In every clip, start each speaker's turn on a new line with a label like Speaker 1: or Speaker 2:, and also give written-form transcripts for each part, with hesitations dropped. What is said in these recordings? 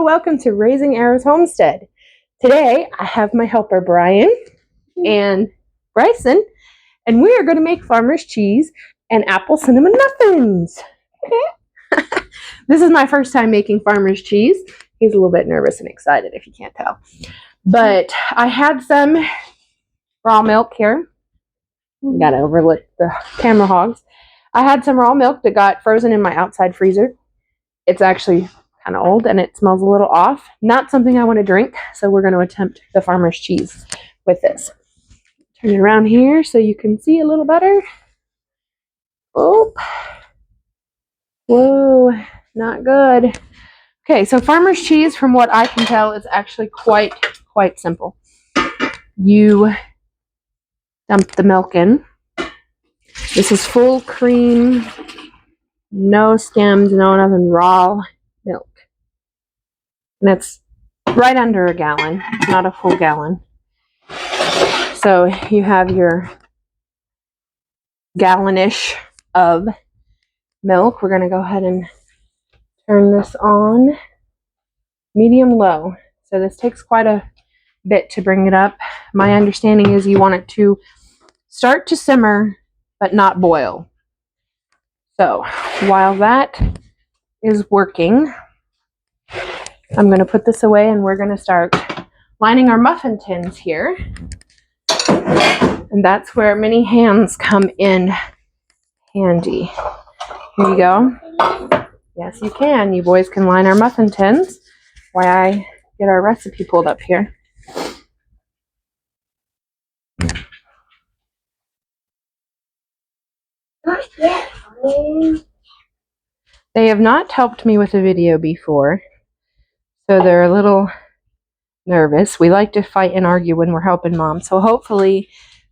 Speaker 1: Hello, welcome to Raising Arrows Homestead. Today I have my helper Brian and Bryson, and we are going to make farmer's cheese and apple cinnamon muffins. This is my first time making farmer's cheese. He's a little bit nervous and excited if you can't tell. But I had some raw milk here. Got to overlook the camera hogs. I had some raw milk that got frozen in my outside freezer. It's actually kind of old and it smells a little off. Not something I want to drink, so we're going to attempt the farmer's cheese with this. Turn it around here so you can see a little better. Oh, whoa, not good. Okay, so farmer's cheese, from what I can tell, is actually quite simple. You dump the milk in. This is full cream, no skims, no nothing, raw milk. And it's right under a gallon, not a full gallon. So you have your gallon-ish of milk. We're going to go ahead and turn this on medium-low. So this takes quite a bit to bring it up. My understanding is you want it to start to simmer, but not boil. So while that is working, I'm going to put this away and we're going to start lining our muffin tins here. And that's where mini hands come in handy. Here you go. Yes, you can. You boys can line our muffin tins while I get our recipe pulled up here. They have not helped me with a video before, so they're a little nervous. We like to fight and argue when we're helping Mom, so hopefully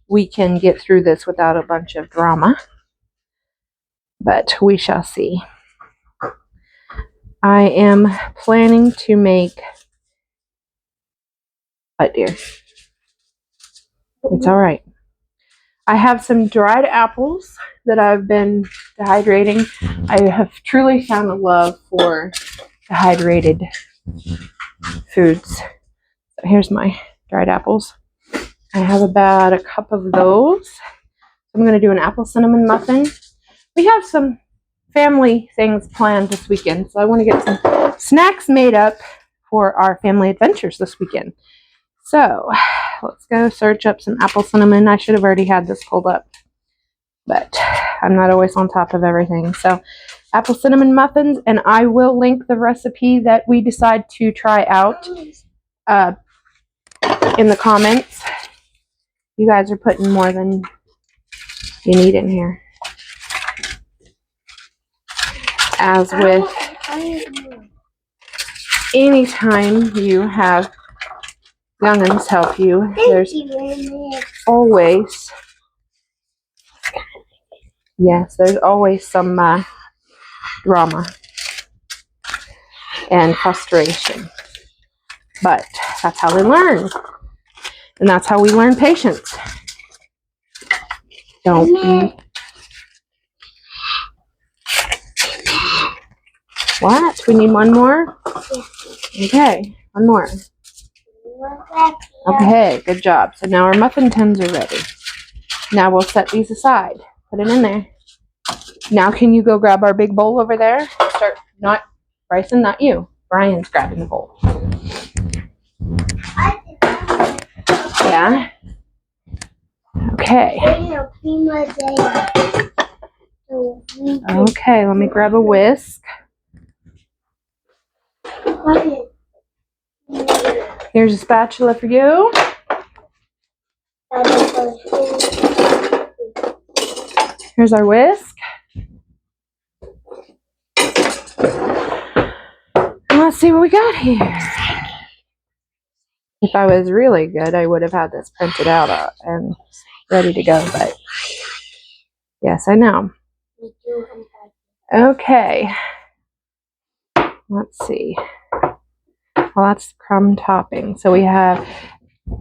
Speaker 1: we can get through this without a bunch of drama, but we shall see. I am planning to make, what, dear? It's all right. I have some dried apples that I've been dehydrating. I have truly found a love for dehydrated foods. So here's my dried apples. I have about a cup of those. I'm going to do an apple cinnamon muffin. We have some family things planned this weekend, so I want to get some snacks made up for our family adventures this weekend. So let's go search up some apple cinnamon. I should have already had this pulled up, but I'm not always on top of everything. So apple cinnamon muffins, and I will link the recipe that we decide to try out in the comments. You guys are putting more than you need in here. As with anytime you have young'uns help you, there's always, yes, there's always some drama and frustration. But that's how they learn. And that's how we learn patience. Don't be. What? We need one more? Okay, one more. Okay, good job. So now our muffin tins are ready. Now we'll set these aside. Put it in there. Now can you go grab our big bowl over there? Start, not Bryson, not you. Brian's grabbing the bowl. Yeah? Okay. Okay, let me grab a whisk. Here's a spatula for you. Here's our whisk. And let's see what we got here. If I was really good, I would have had this printed out and ready to go, but yes, I know. Okay. Let's see. Well, that's crumb topping. So we have,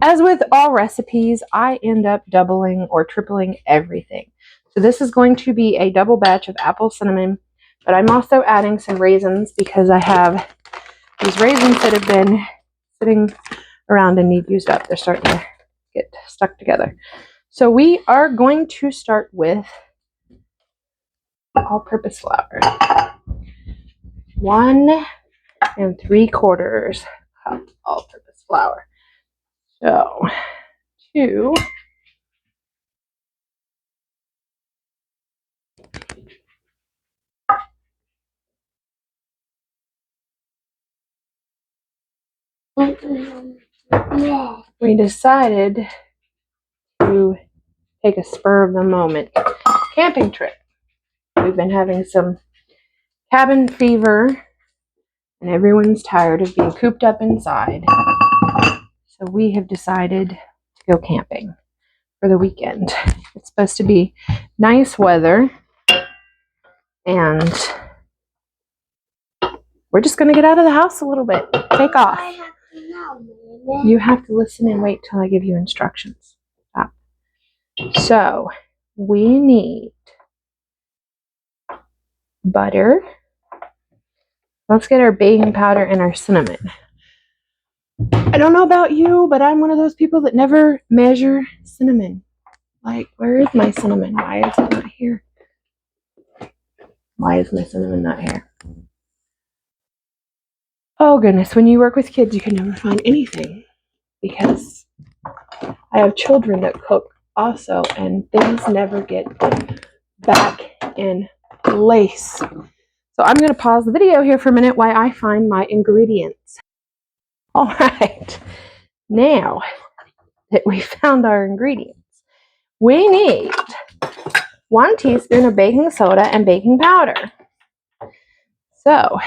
Speaker 1: as with all recipes, I end up doubling or tripling everything. So this is going to be a double batch of apple cinnamon, but I'm also adding some raisins because I have these raisins that have been sitting around and need used up. They're starting to get stuck together. So we are going to start with all-purpose flour. 1 3/4 cup all-purpose flour. So 2 we decided to take a spur of the moment camping trip. We've been having some cabin fever and everyone's tired of being cooped up inside. So we have decided to go camping for the weekend. It's supposed to be nice weather and we're just going to get out of the house a little bit. Take off. You have to listen and wait till I give you instructions. Stop. So we need butter. Let's get our baking powder and our cinnamon. I don't know about you, but I'm one of those people that never measure cinnamon. Like, where is my cinnamon? Why is it not here? Why is my cinnamon not here? Oh goodness, when you work with kids, you can never find anything because I have children that cook also, and things never get back in place. So I'm going to pause the video here for a minute while I find my ingredients. All right, now that we found our ingredients, we need 1 teaspoon of baking soda and baking powder. So,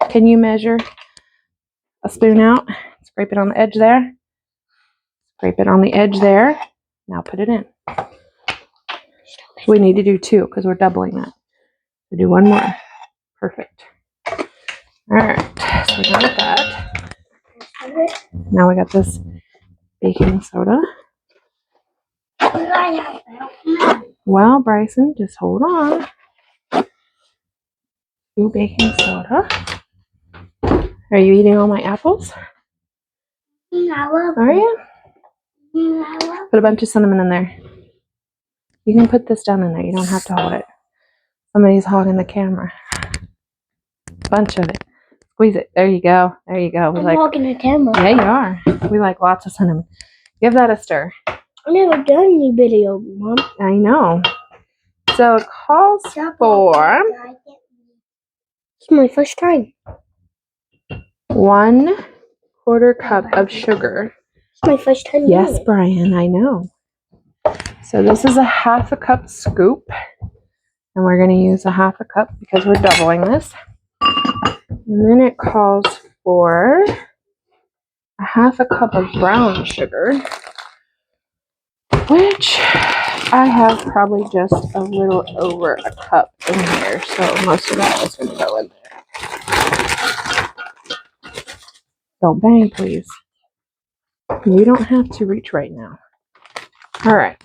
Speaker 1: can you measure a spoon out? Scrape it on the edge there. Scrape it on the edge there. Now put it in. We need to do 2 because we're doubling that. So do 1 more. Perfect. All right, so we got that. Now we got this baking soda. Well, Bryson, just hold on. 2 baking soda. Are you eating all my apples? Are you? Put a bunch of cinnamon in there. You can put this down in there. You don't have to hold it. Somebody's hogging the camera. Bunch of it. Squeeze it. There you go. There you go.
Speaker 2: I'm hogging the camera.
Speaker 1: Yeah, you are. We like lots of cinnamon. Give that a stir.
Speaker 2: I've never done any video, Mom.
Speaker 1: I know. So it calls for...
Speaker 2: It's my first time.
Speaker 1: 1/4 cup of sugar.
Speaker 2: It's my first time.
Speaker 1: Yes, Brian, I know. So this is a 1/2 cup scoop. And we're going to use a 1/2 cup because we're doubling this. And then it calls for a 1/2 cup of brown sugar, which I have probably just a little over a cup in here. So most of that is going to go in there. Don't bang, please. You don't have to reach right now. All right.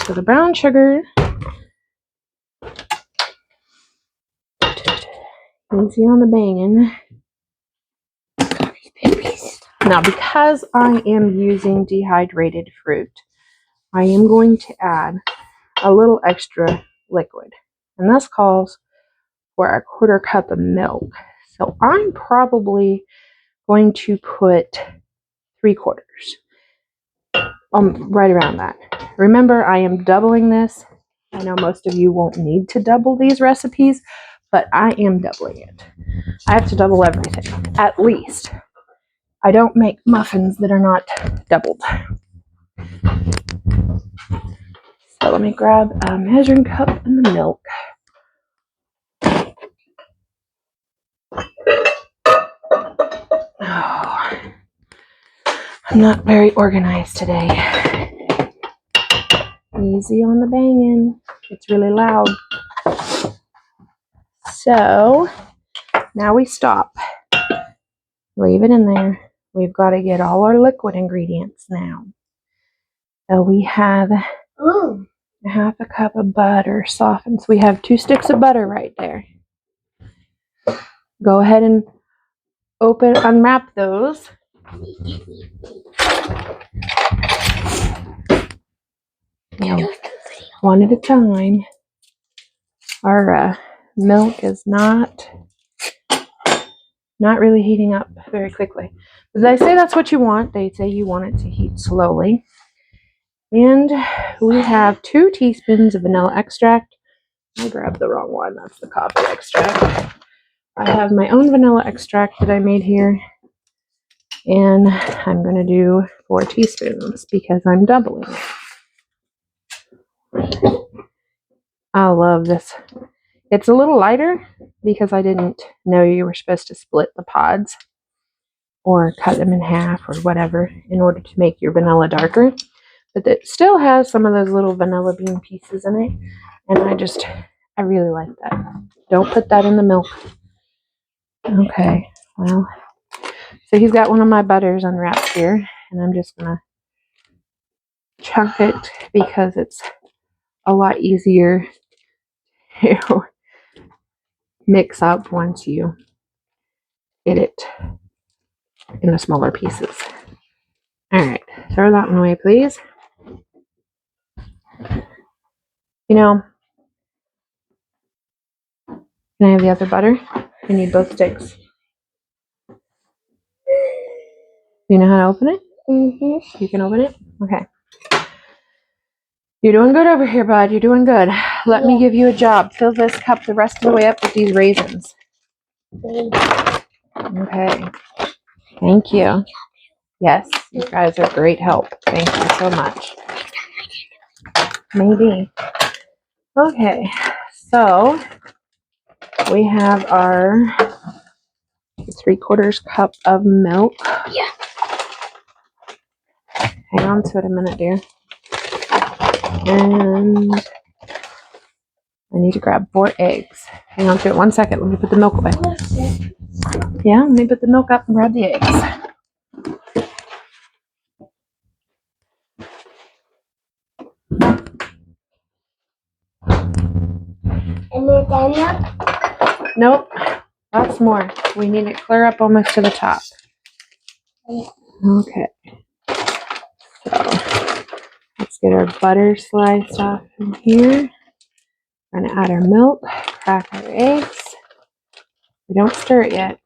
Speaker 1: So the brown sugar. Easy on the banging. Now, because I am using dehydrated fruit, I am going to add a little extra liquid. And this calls for a 1/4 cup of milk. So I'm probably going to put 3/4. Right around that. Remember, I am doubling this. I know most of you won't need to double these recipes, but I am doubling it. I have to double everything, at least. I don't make muffins that are not doubled. So let me grab a measuring cup and the milk. Oh, I'm not very organized today. Easy on the banging. It's really loud. So now we stop. Leave it in there. We've got to get all our liquid ingredients now. So we have a 1/2 cup of butter softened. So we have 2 sticks of butter right there. Go ahead and unwrap those. Now, one at a time. Our milk is not really heating up very quickly. But they say that's what you want. They say you want it to heat slowly. And we have 2 teaspoons of vanilla extract. I grabbed the wrong one. That's the coffee extract. I have my own vanilla extract that I made here. And I'm going to do 4 teaspoons because I'm doubling it. I love this. It's a little lighter because I didn't know you were supposed to split the pods or cut them in half or whatever in order to make your vanilla darker. But it still has some of those little vanilla bean pieces in it. And I really like that. Don't put that in the milk. Okay, well, so he's got one of my butters unwrapped here. And I'm just going to chunk it because it's a lot easier to mix up once you get it in the smaller pieces. All right, throw that one away, please. You know, can I have the other butter? I need both sticks. You know how to open it?
Speaker 2: Mm-hmm.
Speaker 1: You can open it? Okay. You're doing good over here, bud. You're doing good. Let me give you a job. Fill this cup the rest of the way up with these raisins. Okay. Thank you. Yes, you guys are great help. Thank you so much. Maybe. Okay, so we have our 3/4 cup of milk.
Speaker 2: Yeah.
Speaker 1: Hang on to it a minute, dear. And I need to grab 4 eggs. Hang on to it 1 second. Let me put the milk away. Yeah, let me put the milk up and grab the eggs.
Speaker 2: And we're done now?
Speaker 1: Nope, lots more. We need it clear up almost to the top. Okay. So let's get our butter sliced off in here. We're going to add our milk, crack our eggs. We don't stir it yet.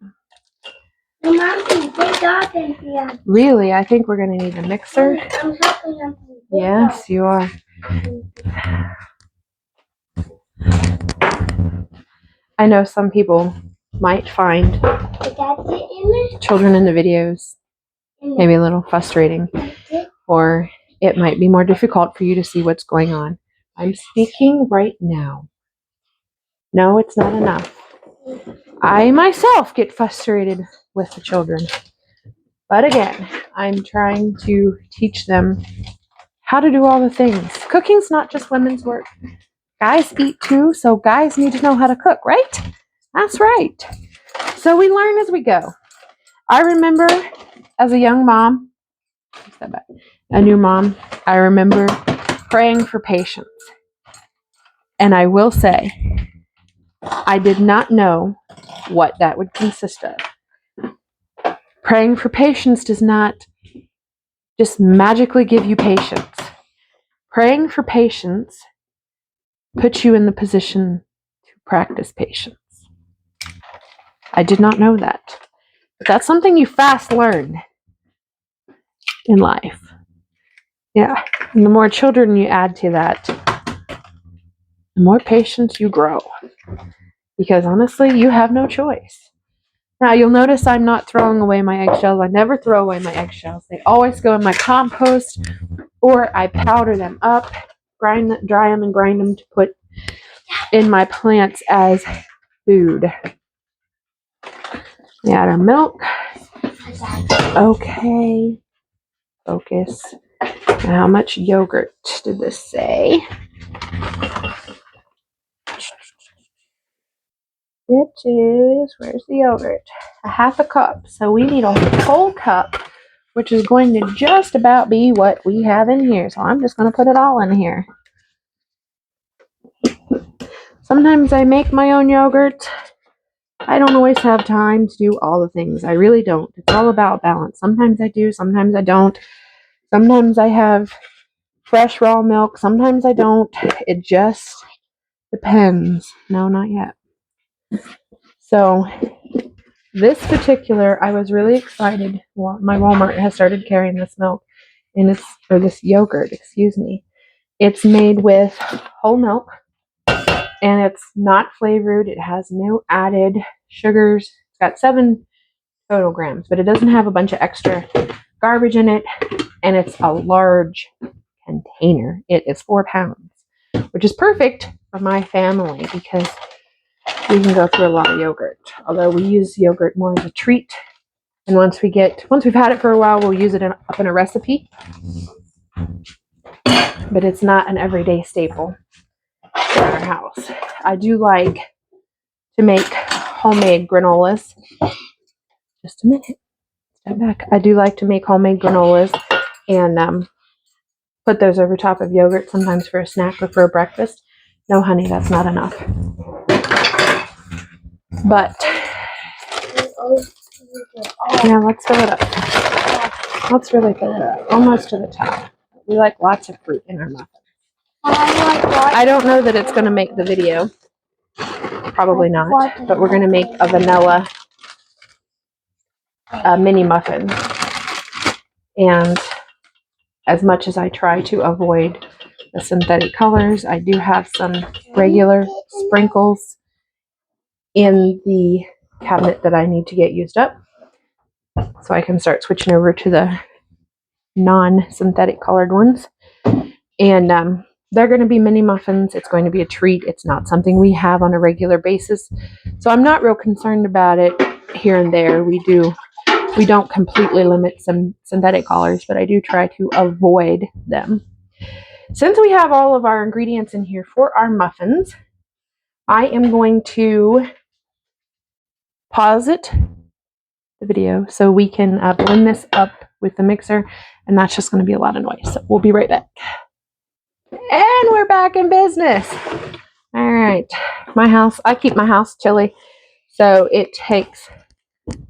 Speaker 1: Really, I think we're going to need a mixer.
Speaker 2: I'm helping them.
Speaker 1: Yes, you are. I know some people might find children in the videos maybe a little frustrating, or it might be more difficult for you to see what's going on. I'm speaking right now. No, it's not enough. I myself get frustrated with the children. But again, I'm trying to teach them how to do all the things. Cooking's not just women's work. Guys eat too, so guys need to know how to cook, right? That's right. So we learn as we go. I remember as a young mom, a new mom, I remember praying for patience. And I will say, I did not know what that would consist of. Praying for patience does not just magically give you patience. Praying for patience puts you in the position to practice patience. I did not know that. But that's something you fast learn in life. Yeah. And the more children you add to that, the more patience you grow. Because honestly, you have no choice. Now, you'll notice I'm not throwing away my eggshells. I never throw away my eggshells. They always go in my compost, or I powder them up, dry them and grind them to put in my plants as food. We add our milk. Okay. Focus. How much yogurt did this say? It is, where's the yogurt? A 1/2 cup. So we need a whole cup, which is going to just about be what we have in here. So I'm just going to put it all in here. Sometimes I make my own yogurt. I don't always have time to do all the things. I really don't. It's all about balance. Sometimes I do, sometimes I don't. Sometimes I have fresh raw milk, sometimes I don't. It just depends. No, not yet. So this particular, I was really excited. Well, my Walmart has started carrying this milk, and this yogurt, excuse me. It's made with whole milk, and it's not flavored. It has no added sugars. It's got 7 total grams, but it doesn't have a bunch of extra garbage in it, and it's a large container. It is 4 pounds, which is perfect for my family because we can go through a lot of yogurt. Although we use yogurt more as a treat, and once we've had it for a while, we'll use it up in a recipe. But it's not an everyday staple in our house. I do like to make homemade granolas. Just a minute. Step back. I do like to make homemade granolas and put those over top of yogurt sometimes for a snack or for a breakfast. No, honey, that's not enough. But yeah, let's fill it up. Let's really fill it up. Almost to the top. We like lots of fruit in our muffin. I don't know that it's going to make the video. Probably not. But we're going to make a vanilla mini muffin. And as much as I try to avoid the synthetic colors, I do have some regular sprinkles in the cabinet that I need to get used up. So I can start switching over to the non-synthetic colored ones. And they're going to be mini muffins. It's going to be a treat. It's not something we have on a regular basis. So I'm not real concerned about it here and there. We don't completely limit some synthetic colors, but I do try to avoid them. Since we have all of our ingredients in here for our muffins, I am going to pause the video, so we can blend this up with the mixer, and that's just going to be a lot of noise. So we'll be right back. And we're back in business. All right. I keep my house chilly, so it takes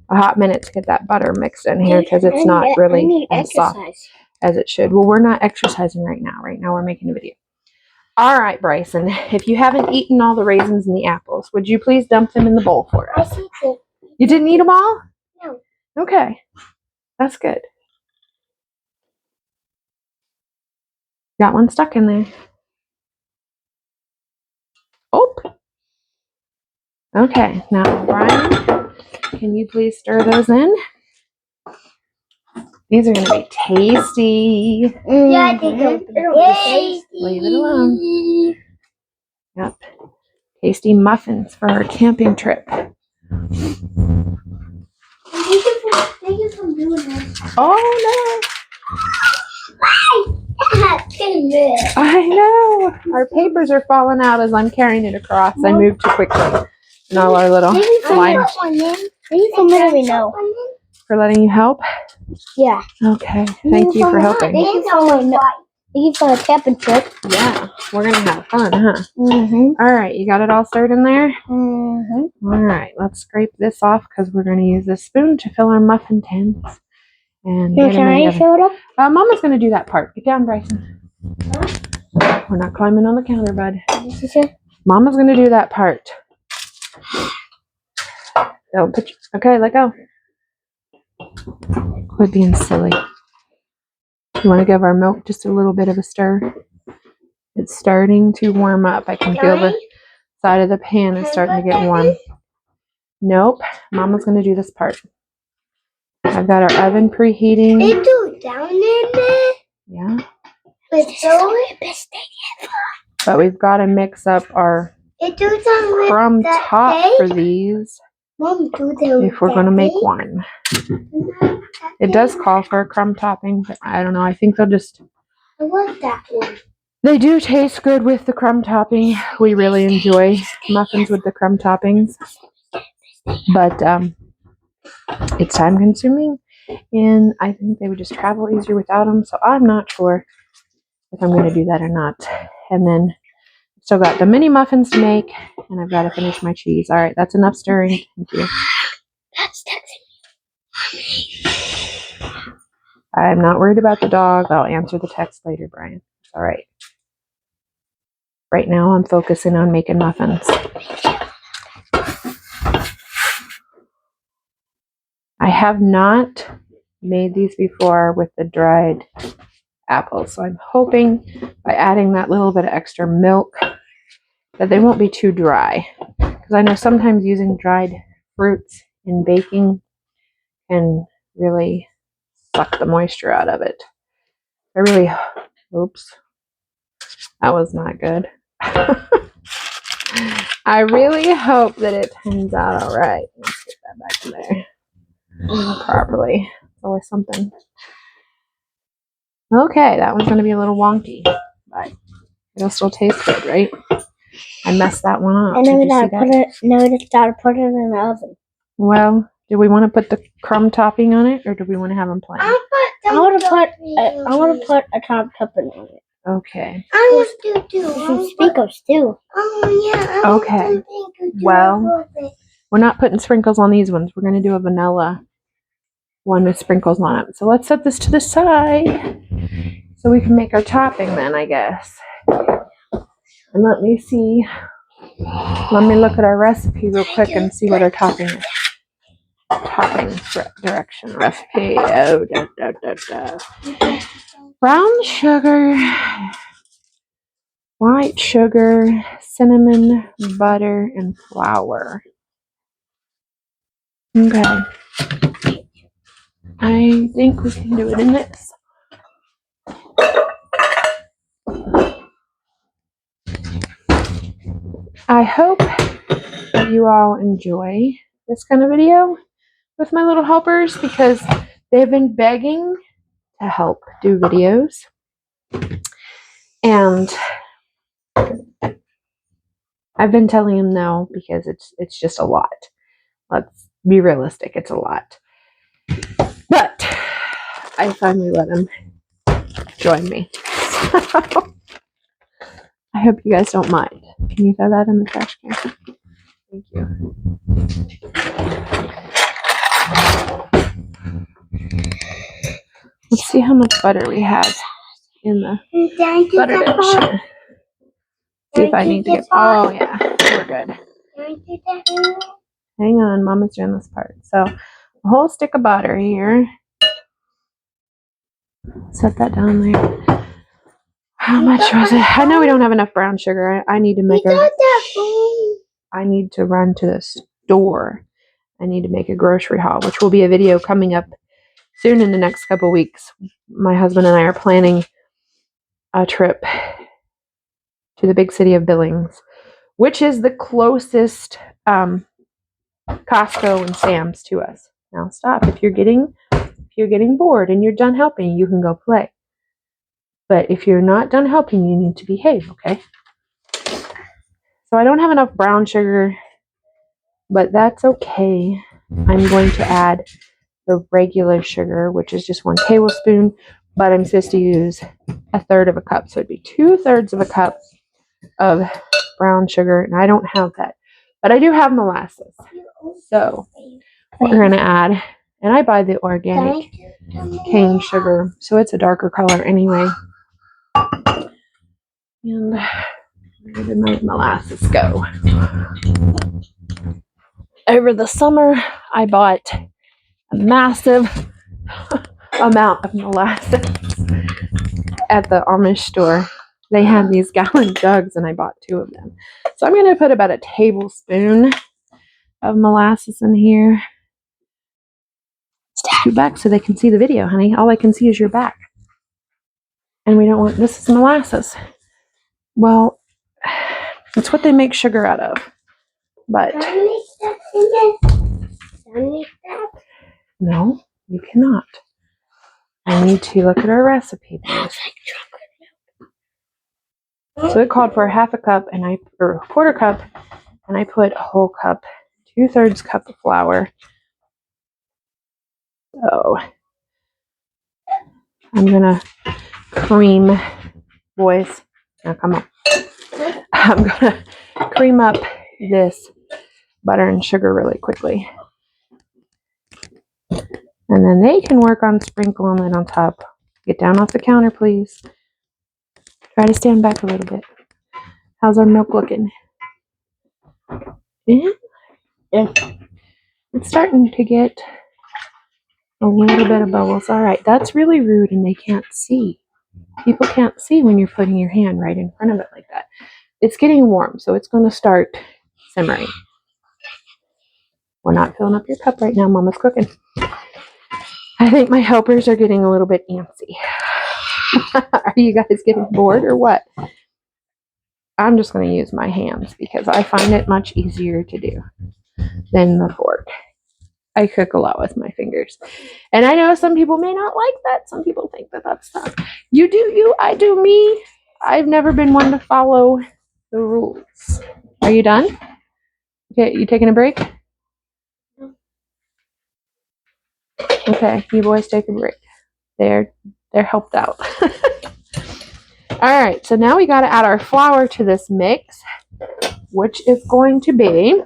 Speaker 1: a hot minute to get that butter mixed in here because it's not really as soft as it should. Well, we're not exercising right now. Right now we're making a video. All right, Bryson, if you haven't eaten all the raisins and the apples, would you please dump them in the bowl for us? You didn't eat them all?
Speaker 2: No.
Speaker 1: Okay. That's good. Got one stuck in there. Oh. Okay. Now, Brian, can you please stir those in? These are going to be tasty.
Speaker 2: Yeah, I think it'll be tasty.
Speaker 1: Leave it alone. Yep. Tasty muffins for our camping trip.
Speaker 2: Thank you for doing this.
Speaker 1: Oh,
Speaker 2: no.
Speaker 1: I know. Our papers are falling out as I'm carrying it across. I moved too quickly. And all our little lines.
Speaker 2: Thank you for letting me know.
Speaker 1: For letting you help?
Speaker 2: Yeah.
Speaker 1: Okay. Thank you for helping.
Speaker 2: Thank you for the camping trip.
Speaker 1: Yeah. We're going to have fun, huh?
Speaker 2: Mm-hmm.
Speaker 1: All right. You got it all stirred in there?
Speaker 2: Mm-hmm.
Speaker 1: All right. Let's scrape this off because we're going to use this spoon to fill our muffin tins. And
Speaker 2: Can I fill it up?
Speaker 1: Mama's going to do that part. Get down, Bryson. We're not climbing on the counter, bud. Mama's going to do that part. Don't put okay, let go. Quit being silly. You want to give our milk just a little bit of a stir? It's starting to warm up. I can feel the side of the pan is starting to get warm. Nope. Mama's going to do this part. I've got our oven preheating.
Speaker 2: It do down in there.
Speaker 1: Yeah. But we've got to mix up our crumb top for these if we're going to make one. It does call for a crumb topping, but I don't know. I think they'll just...
Speaker 2: I want that one.
Speaker 1: They do taste good with the crumb topping. We really enjoy muffins with the crumb toppings. But it's time consuming, and I think they would just travel easier without them. So I'm not sure if I'm going to do that or not. And then Still got the mini muffins to make, and I've got to finish my cheese. All right, that's enough stirring. Thank you.
Speaker 2: That's texting.
Speaker 1: I'm not worried about the dog. I'll answer the text later, Brian. It's all right. Right now, I'm focusing on making muffins. I have not made these before with the dried apples, so I'm hoping by adding that little bit of extra milk that they won't be too dry. Because I know sometimes using dried fruits in baking can really suck the moisture out of it. Oops, that was not good. I really hope that it turns out all right. Let's get that back in there properly. Always something. Okay, that one's going to be a little wonky, but it'll still taste good, right? I messed that one up.
Speaker 2: And then we gotta put it in the oven.
Speaker 1: Well, do we want to put the crumb topping on it, or do we want to have them plain?
Speaker 2: I want to put a top topping on it.
Speaker 1: Okay.
Speaker 2: I want to do some sprinkles too. Oh yeah.
Speaker 1: Okay. Well, we're not putting sprinkles on these ones. We're going to do a vanilla one with sprinkles on it. So let's set this to the side so we can make our topping then, I guess. And let me see. Let me look at our recipe real quick and see what our topping is. Topping direction recipe. Oh, brown sugar, white sugar, cinnamon, butter, and flour. Okay. I think we can do it in this. I hope that you all enjoy this kind of video with my little helpers because they've been begging to help do videos. And I've been telling them no because it's just a lot. Let's be realistic, it's a lot. But I finally let them join me. So, I hope you guys don't mind. Can you throw that in the trash can? Thank you. Let's see how much butter we have in the butter dish. See if I need to get. Oh yeah, we're good. Hang on, Mama's doing this part. So, a whole stick of butter here. Set that down there. How much was it? I know we don't have enough brown sugar. I need to make I need to run to the store. I need to make a grocery haul, which will be a video coming up soon in the next couple weeks. My husband and I are planning a trip to the big city of Billings, which is the closest Costco and Sam's to us. Now stop. If you're getting bored and you're done helping, you can go play. But if you're not done helping, you need to behave, okay? So I don't have enough brown sugar, but that's okay. I'm going to add the regular sugar, which is just 1 tablespoon, but I'm supposed to use 1/3 of a cup. So it'd be 2/3 of a cup of brown sugar, and I don't have that. But I do have molasses. So we're going to add, and I buy the organic cane sugar, so it's a darker color anyway. And where did my molasses go? Over the summer, I bought a massive amount of molasses at the Amish store. They had these gallon jugs, and I bought 2 of them. So I'm going to put about 1 tablespoon of molasses in here. Stand you back so they can see the video, honey. All I can see is your back. And we don't want, this is molasses. Well, it's what they make sugar out of. But no, you cannot. I need to look at our recipe. So it called for 1/2 cup or 1/4 cup, and I put a whole cup, 2/3 cup of flour. So I'm gonna cream, boys. Now come on. I'm gonna cream up this butter and sugar really quickly. And then they can work on sprinkling it on top. Get down off the counter, please. Try to stand back a little bit. How's our milk looking? Yeah. It's starting to get a little bit of bubbles. All right, that's really rude and they can't see. People can't see when you're putting your hand right in front of it like that. It's getting warm, so it's going to start simmering. We're not filling up your cup right now. Mama's cooking. I think my helpers are getting a little bit antsy. Are you guys getting bored or what? I'm just going to use my hands because I find it much easier to do than the fork. I cook a lot with my fingers. And I know some people may not like that. Some people think that that's tough. You do you, I do me. I've never been one to follow the rules. Are you done? Okay, you taking a break? Okay, you boys take a break. They're helped out. All right, so now we got to add our flour to this mix, which is going to be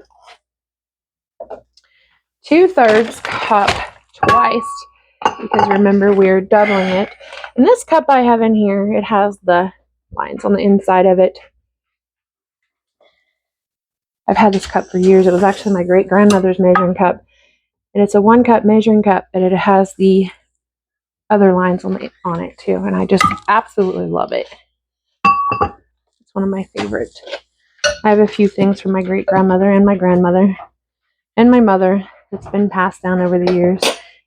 Speaker 1: 2/3 cup twice, because remember we're doubling it. And this cup I have in here, it has the lines on the inside of it. I've had this cup for years. It was actually my great grandmother's measuring cup, and it's a 1 cup measuring cup, but it has the other lines on it too, and I just absolutely love it. It's one of my favorites. I have a few things from my great grandmother and my grandmother and my mother that's been passed down over the years,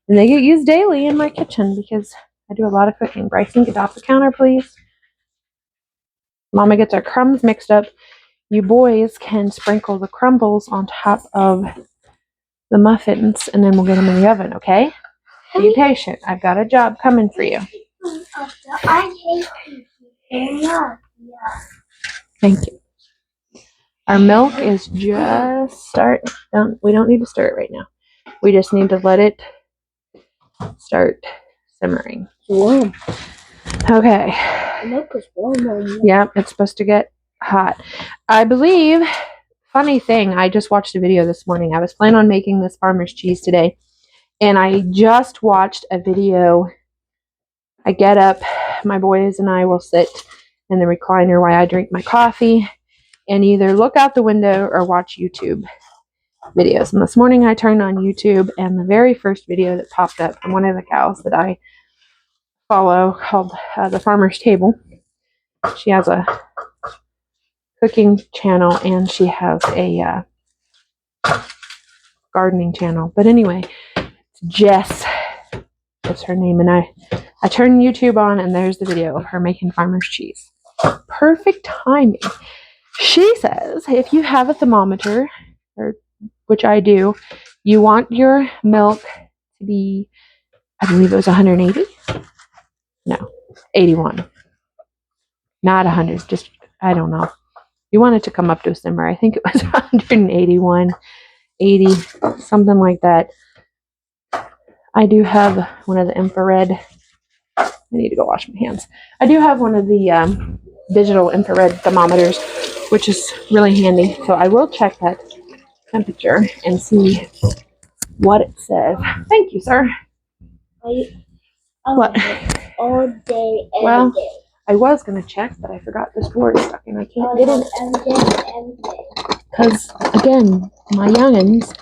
Speaker 1: and they get used daily in my kitchen because I do a lot of cooking. Bryson, get off the counter, please. Mama gets our crumbs mixed up. You boys can sprinkle the crumbles on top of the muffins, and then we'll get them in the oven, okay? Be patient. I've got a job coming for you. Thank you. Our milk is just starting. We don't need to stir it right now. We just need to let it start simmering.
Speaker 2: Warm.
Speaker 1: Okay.
Speaker 2: Milk is warm.
Speaker 1: Yeah, it's supposed to get hot. I believe, funny thing, I just watched a video this morning. I was planning on making this farmer's cheese today, and I just watched a video. I get up, my boys and I will sit in the recliner while I drink my coffee and either look out the window or watch YouTube videos. And this morning I turned on YouTube, and the very first video that popped up from one of the cows that I follow, called The Farmer's Table. She has a cooking channel and she has a gardening channel. But anyway, Jess, that's her name, and I turned YouTube on, and there's the video of her making farmer's cheese. Perfect timing. She says if you have a thermometer, or which I do, you want your milk to be, I believe it was 180? No, 81. Not 100, just, I don't know. You want it to come up to a simmer. I think it was 181, 80, something like that. I do have one of the infrared. I need to go wash my hands. I do have one of the digital infrared thermometers, which is really handy. So I will check that temperature and see what it says. Thank you, sir. What?
Speaker 2: All day, every
Speaker 1: Well,
Speaker 2: day.
Speaker 1: I was going to check, but I forgot this door is stuck and I can't get in it.
Speaker 2: Every day.
Speaker 1: Because, again, my youngins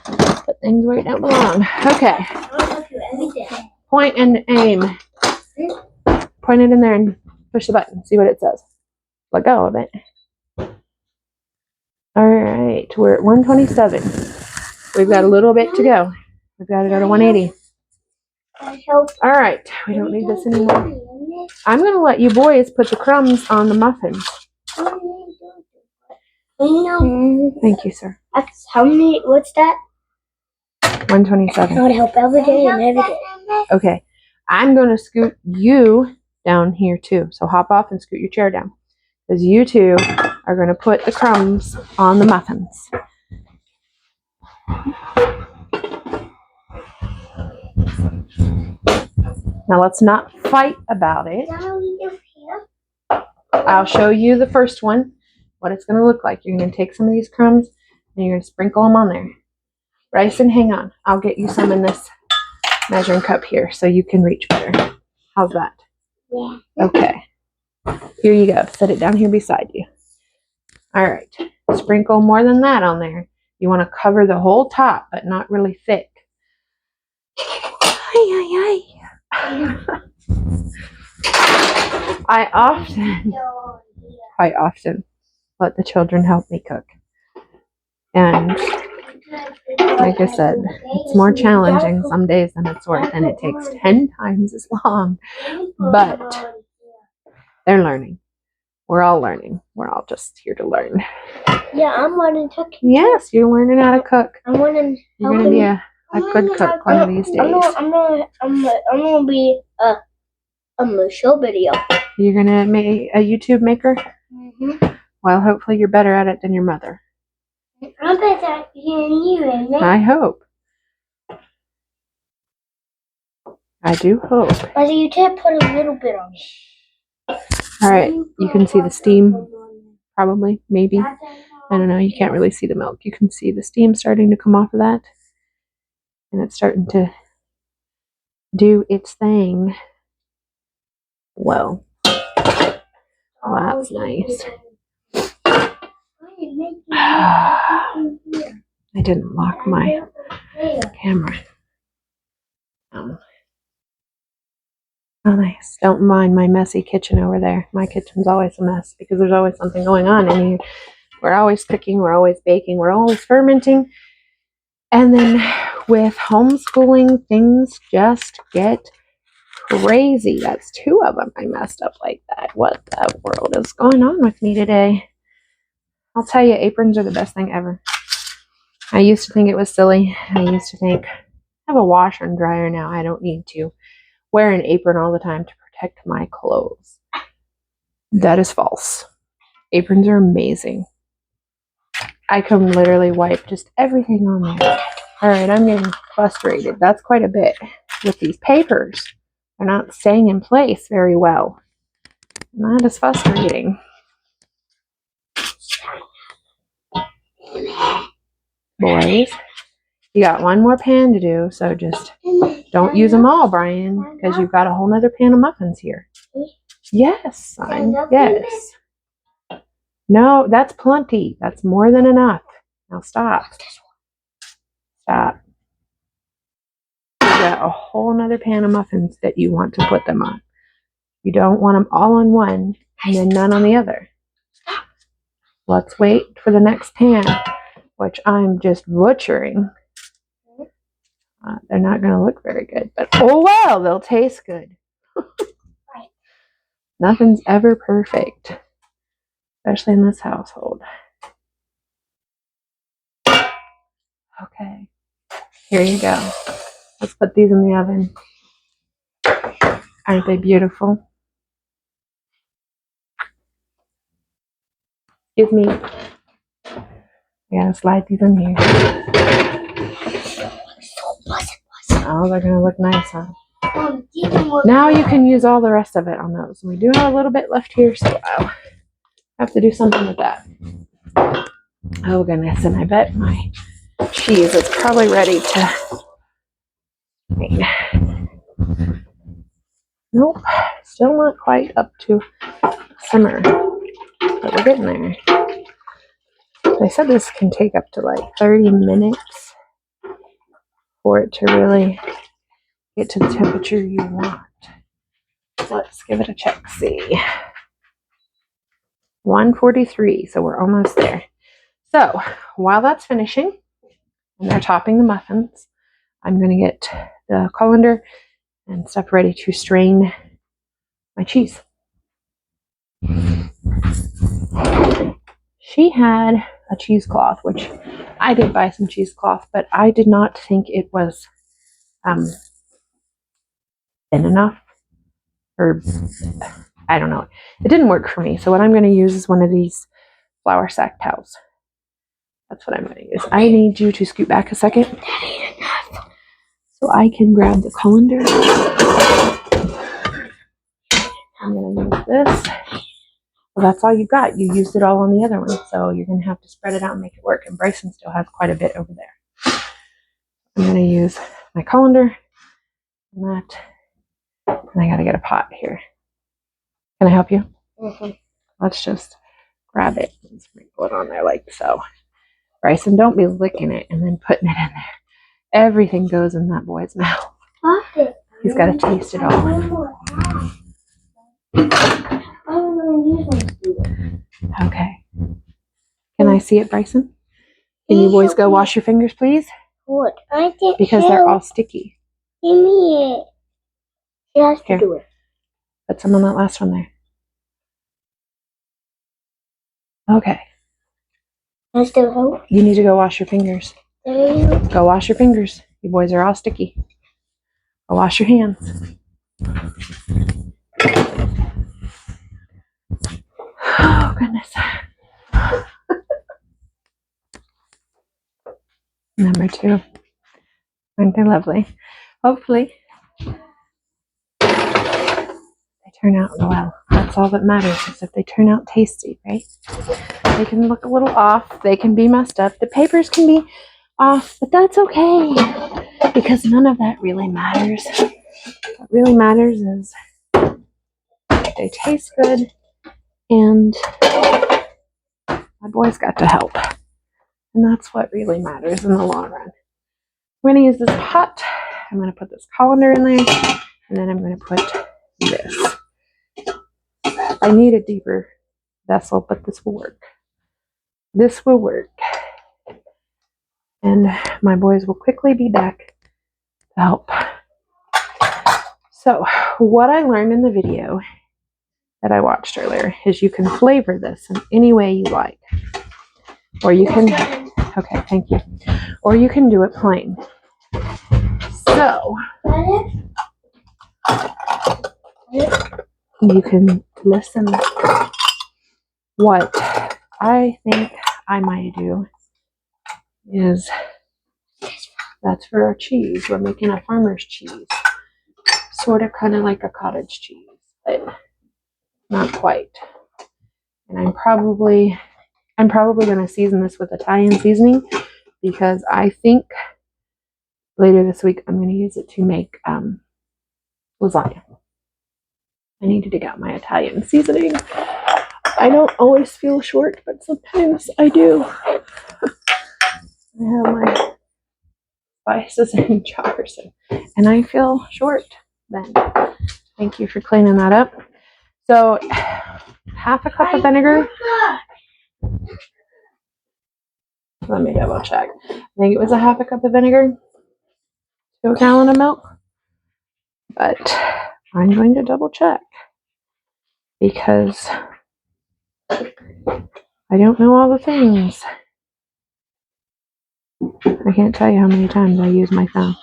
Speaker 1: put things where it don't belong. Okay.
Speaker 2: Every day.
Speaker 1: Point and aim. Point it in there and push the button. See what it says. Let go of it. All right. We're at 127. We've got a little bit to go. We've got to go to 180. All right. We don't need this anymore. I'm going to let you boys put the crumbs on the muffins. Thank you, sir.
Speaker 2: That's how many? What's that?
Speaker 1: 127.
Speaker 2: I would help every day and every day.
Speaker 1: Okay. I'm going to scoot you down here too. So hop off and scoot your chair down. Because you two are going to put the crumbs on the muffins. Now let's not fight about it. I'll show you the first one, what it's going to look like. You're going to take some of these crumbs and you're going to sprinkle them on there. Bryson, hang on. I'll get you some in this measuring cup here so you can reach better. How's that?
Speaker 2: Yeah.
Speaker 1: Okay. Here you go. Set it down here beside you. All right. Sprinkle more than that on there. You want to cover the whole top, but not really thick. I often, quite often, let the children help me cook. And like I said, it's more challenging some days than it's worth, and it takes 10 times as long. But they're learning. We're all learning. We're all just here to learn.
Speaker 2: Yeah, I'm learning to cook.
Speaker 1: Yes, you're learning how to cook.
Speaker 2: I'm learning.
Speaker 1: You're gonna be a good cook one of these days.
Speaker 2: I'm gonna be a show video.
Speaker 1: You're gonna make a YouTube maker?
Speaker 2: Mm-hmm.
Speaker 1: Well, hopefully you're better at it than your mother.
Speaker 2: I'm better at you, isn't it?
Speaker 1: I hope. I do hope.
Speaker 2: But you did put a little bit on it.
Speaker 1: All right, you can see the steam, probably, maybe. I don't know. You can't really see the milk. You can see the steam starting to come off of that, and it's starting to do its thing. Well, that's nice. I didn't lock my camera. Oh, nice. Don't mind my messy kitchen over there. My kitchen's always a mess because there's always something going on in here. We're always cooking, we're always baking, we're always fermenting. And then with homeschooling, things just get crazy. That's 2 of them I messed up like that. What the world is going on with me today? I'll tell you, aprons are the best thing ever. I used to think it was silly. I used to think, I have a washer and dryer now. I don't need to wear an apron all the time to protect my clothes. That is false. Aprons are amazing. I can literally wipe just everything on there. All right, I'm getting frustrated. That's quite a bit with these papers. They're not staying in place very well. And that is frustrating. Boys, you got one more pan to do, so just don't use them all, Brian, because you've got a whole nother pan of muffins here. Yes, son, yes. No, that's plenty. That's more than enough. Now stop. Stop. You got a whole nother pan of muffins that you want to put them on. You don't want them all on one and then none on the other. Let's wait for the next pan, which I'm just butchering. They're not going to look very good, but oh well, they'll taste good. Nothing's ever perfect, especially in this household. Okay, here you go. Let's put these in the oven. Aren't they beautiful? Excuse me. I gotta slide these in here. Oh, they're gonna look nice, huh? Now you can use all the rest of it on those. We do have a little bit left here, so I'll have to do something with that. Oh goodness, and I bet my cheese is probably ready to. Nope, still not quite up to simmer, but we're getting there. They said this can take up to like 30 minutes for it to really get to the temperature you want. Let's give it a check, see. 143, so we're almost there. So while that's finishing and they're topping the muffins, I'm going to get the colander and stuff ready to strain my cheese. She had a cheesecloth, which I did buy some cheesecloth, but I did not think it was thin enough, or I don't know. It didn't work for me. So what I'm going to use is one of these flour sack towels. That's what I'm going to use. I need you to scoot back a second so I can grab the colander. I'm going to use this Well, that's all you got. You used it all on the other one, so you're going to have to spread it out and make it work. And Bryson still has quite a bit over there. I'm going to use my colander and that. And I got to get a pot here. Can I help you?
Speaker 2: Mm-hmm.
Speaker 1: Let's just grab it and sprinkle it on there like so. Bryson, don't be licking it and then putting it in there. Everything goes in that boy's mouth. He's got to taste it all. Okay. Can I see it, Bryson? Can you boys go wash your fingers, please?
Speaker 2: What? I think
Speaker 1: because they're all sticky.
Speaker 2: Give me it. She has to
Speaker 1: Here.
Speaker 2: do it.
Speaker 1: Put some on that last one there. Okay.
Speaker 2: I still help.
Speaker 1: You need to go wash your fingers. Go wash your fingers. You boys are all sticky. Go wash your hands. Oh, goodness. Number 2. Aren't they lovely? Hopefully, they turn out well. That's all that matters, is if they turn out tasty, right? They can look a little off. They can be messed up. The papers can be off, but that's okay, because none of that really matters. What really matters is they taste good, and my boys got to help. And that's what really matters in the long run. I'm going to use this pot. I'm going to put this colander in there, and then I'm going to put this. I need a deeper vessel, but this will work. This will work. And my boys will quickly be back to help. So, what I learned in the video that I watched earlier is you can flavor this in any way you like. Or you can, okay, thank you. Or you can do it plain. So, you can listen. What I think I might do is, that's for our cheese. We're making a farmer's cheese. Sort of kind of like a cottage cheese, but not quite. And I'm probably going to season this with Italian seasoning, because I think later this week I'm going to use it to make lasagna. I need to dig out my Italian seasoning. I don't always feel short, but sometimes I do. I have my spices in jars, and I feel short then. Thank you for cleaning that up. So, half a cup of vinegar. Let me double check. I think it was a half a cup of vinegar to a gallon of milk. But I'm going to double check, because I don't know all the things. I can't tell you how many times I use my phone.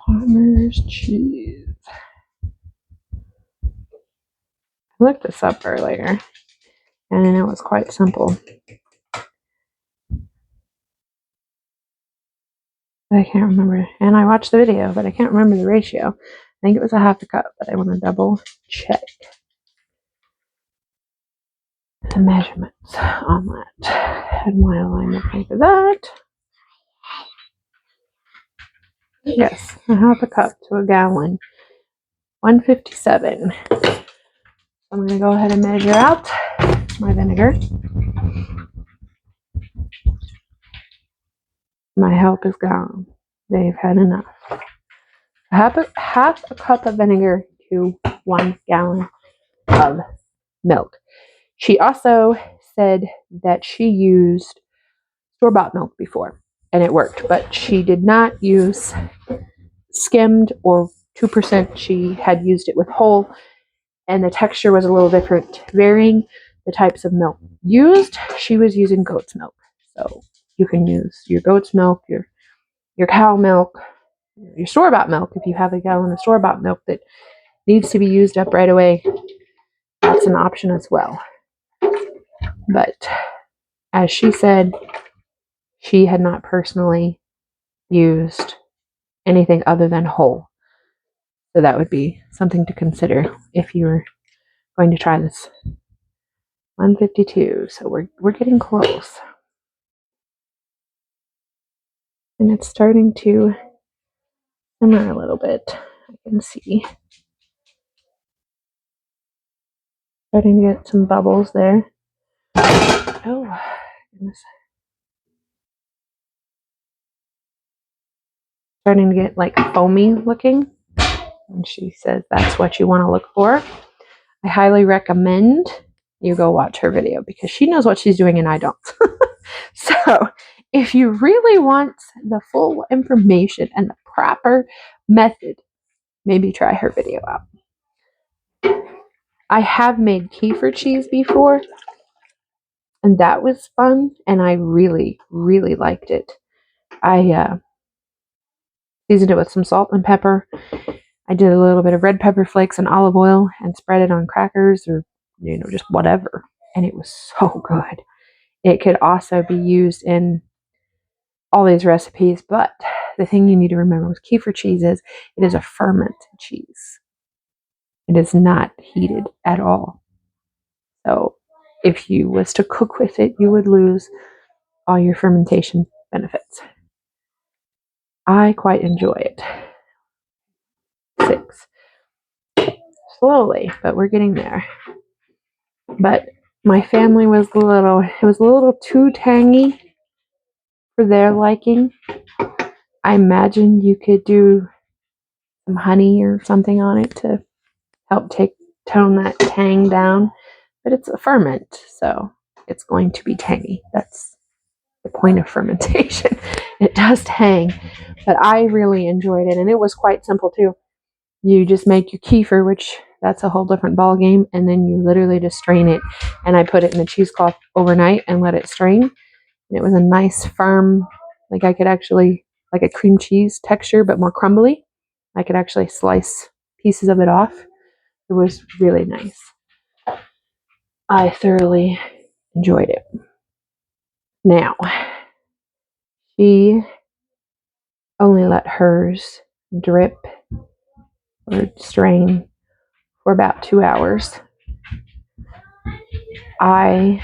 Speaker 1: Farmer's cheese. I looked this up earlier, and it was quite simple. I can't remember. And I watched the video, but I can't remember the ratio. I think it was a half a cup, but I want to double check the measurements on that. And while I'm looking for that, yes, a half a cup to a gallon, 157. I'm going to go ahead and measure out my vinegar. My help is gone. They've had enough. Half a cup of vinegar to 1 gallon of milk. She also said that she used store-bought milk before, and it worked, but she did not use skimmed or 2%. She had used it with whole, and the texture was a little different, varying the types of milk used. She was using goat's milk, so you can use your goat's milk, your cow milk, your store-bought milk. If you have a gallon of store-bought milk that needs to be used up right away, that's an option as well. But as she said, she had not personally used anything other than whole. So that would be something to consider if you were going to try this. 152, so we're getting close. And it's starting to simmer a little bit. I can see. Starting to get some bubbles there. Oh, goodness. Starting to get like foamy looking. And she says that's what you want to look for. I highly recommend you go watch her video because she knows what she's doing and I don't. So if you really want the full information and the proper method, maybe try her video out. I have made kefir cheese before, and that was fun, and I really, really liked it. I seasoned it with some salt and pepper. I did a little bit of red pepper flakes and olive oil and spread it on crackers or, just whatever. And it was so good. It could also be used in all these recipes, but the thing you need to remember with kefir cheese is it is a fermented cheese. It is not heated at all. So if you was to cook with it, you would lose all your fermentation benefits. I quite enjoy it. 6. Slowly, but we're getting there. But my family was a little too tangy for their liking. I imagine you could do some honey or something on it to help tone that tang down. But it's a ferment, so it's going to be tangy. That's the point of fermentation. It does tang, but I really enjoyed it, and it was quite simple too. You just make your kefir, which that's a whole different ball game, and then you literally just strain it. And I put it in the cheesecloth overnight and let it strain. And it was a nice firm, like I could actually, like a cream cheese texture, but more crumbly. I could actually slice pieces of it off. It was really nice. I thoroughly enjoyed it. Now, she only let hers drip or strain for about 2 hours. I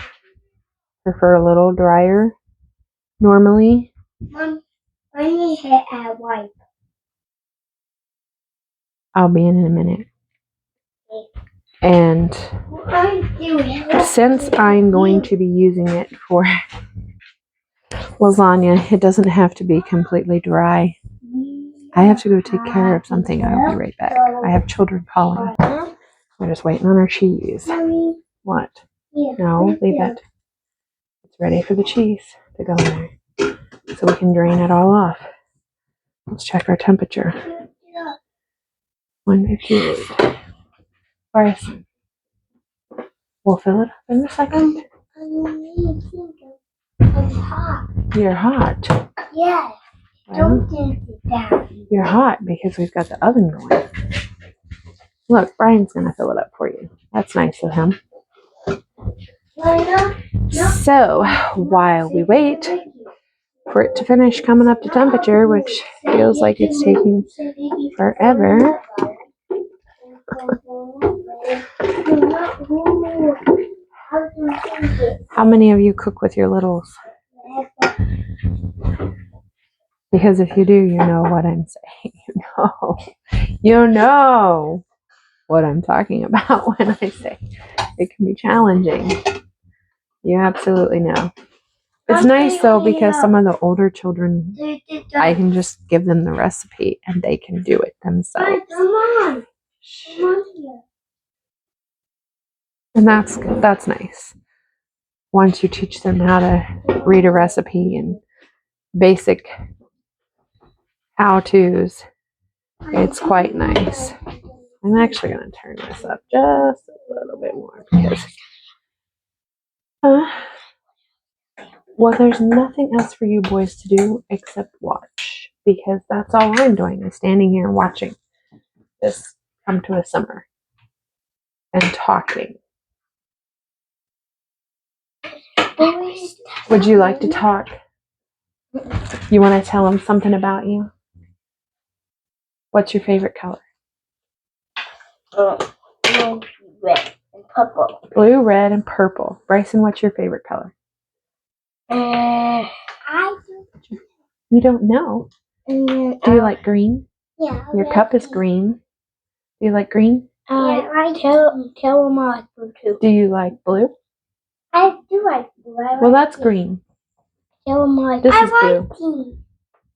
Speaker 1: prefer a little drier normally.
Speaker 2: Mom, I need a wipe.
Speaker 1: I'll be in a minute. And since I'm going to be using it for lasagna, it doesn't have to be completely dry. I have to go take care of something. I'll be right back. I have children calling. We're just waiting on our cheese. What? No, leave it. It's ready for the cheese to go in there. So we can drain it all off. Let's check our temperature. 158. Alright. We'll fill it up in a second.
Speaker 2: I'm hot.
Speaker 1: You're hot.
Speaker 2: Yes.
Speaker 1: Well,
Speaker 2: Don't get it down.
Speaker 1: you're hot because we've got the oven going. Look, Brian's going to fill it up for you. That's nice of him. So, while we wait for it to finish coming up to temperature, which feels like it's taking forever. How many of you cook with your littles? Because if you do, you know what I'm saying. You know what I'm talking about when I say it can be challenging. You absolutely know. It's nice though because some of the older children, I can just give them the recipe and they can do it themselves. And that's nice. Once you teach them how to read a recipe and basic how-tos, it's quite nice. I'm actually going to turn this up just a little bit more because well, there's nothing else for you boys to do except watch, because that's all I'm doing is standing here and watching this come to a simmer and talking. Would you like to talk? You want to tell them something about you? What's your favorite color?
Speaker 2: blue, red, and purple.
Speaker 1: Blue, red, and purple. Bryson, what's your favorite color?
Speaker 2: I
Speaker 1: You don't know.
Speaker 2: and then
Speaker 1: Do you like green?
Speaker 2: yeah.
Speaker 1: Your cup is green. Do you like green?
Speaker 2: I tell them I like blue too.
Speaker 1: Do you like blue?
Speaker 2: I do like blue.
Speaker 1: Well, that's green.
Speaker 2: Tell them I like.
Speaker 1: This is blue.
Speaker 2: Green.